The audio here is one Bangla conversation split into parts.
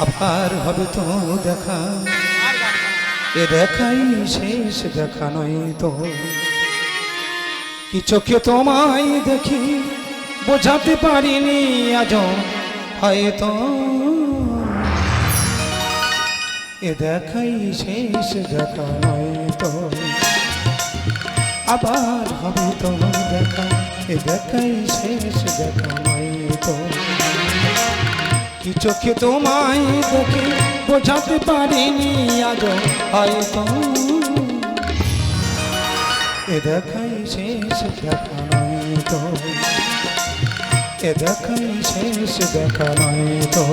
আবার হবে তো দেখা, এ দেখাই শেষ দেখা নয় তো। কি চোখে তোমায় দেখি বোঝাতে পারিনি আজ হয়তো, এ দেখাই শেষ দেখা নয় তো। আবার হবে তো দেখা, এ দেখাই শেষ দেখা নয় তো। কি চোখে তোমায় দেখে বোঝাতে পারিনি আজ হয়তো, এ দেখাই শেষ দেখা নয় তো, এ দেখাই শেষ দেখা নয় তো।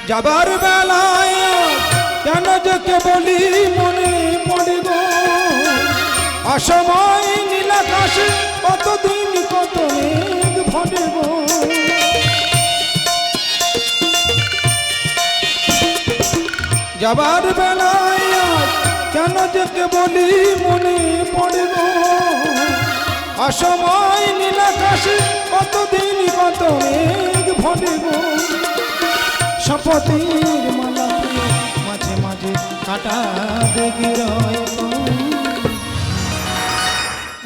যাবার বেলায় কেন যে বলি মনে পড়ে গো, অসময় নীলাকাশে কতদিন কত মেঘ ভরে গো। যাবার বেলায় কেন যে বলি মনে পড়ে গো, অসময় নীলাকাশে কতদিন কত মেঘ ভরে গো। শপথের মালা মাঝে মাঝে কাটা দেখি রয়,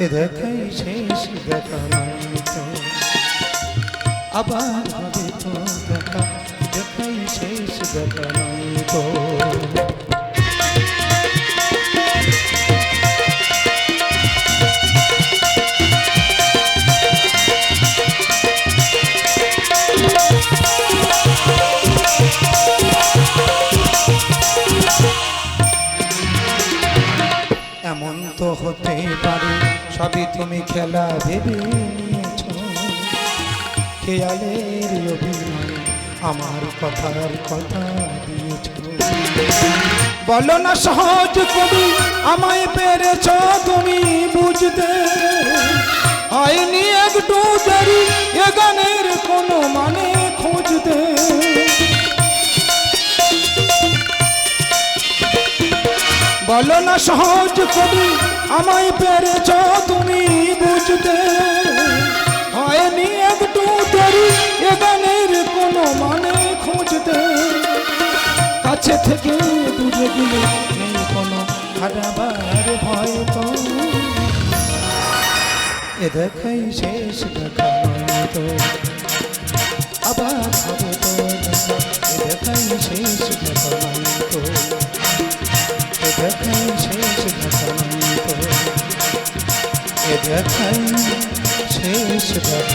এ দেখাই শেষ দেখা নয় তো। আবার হবে তো দেখা, দেখাই শেষ দেখা নয় তো। এমন তো হতে পারে সবই তুমি খেলা ভেবে নিয়েছ, খেয়ালের অভিনয় আমার কথার কথা দিয়েছ। বলো না সহজ কবি আমায় পেরেছ তুমি বুঝতে, হয়নি একটু দেরি এ গানের কোনো মানে খুঁজতে। বলো না সহজ কবি আমায় পেরেছ তুমি বুঝতে, হয়নি একটু দেরি এ গানের কোনো মানে খুঁজতে। কাছে থেকে দূরে গেলে নেই কোনো হারাবার ভয় তো, এ দেখাই শেষ দেখা নয় তো। আবার হবে তো দেখা, এ দেখাই শেষ দেখা নয় তো, এ দেখাই শেষ দেখা নয় তো, এ দেখাই শেষ দেখা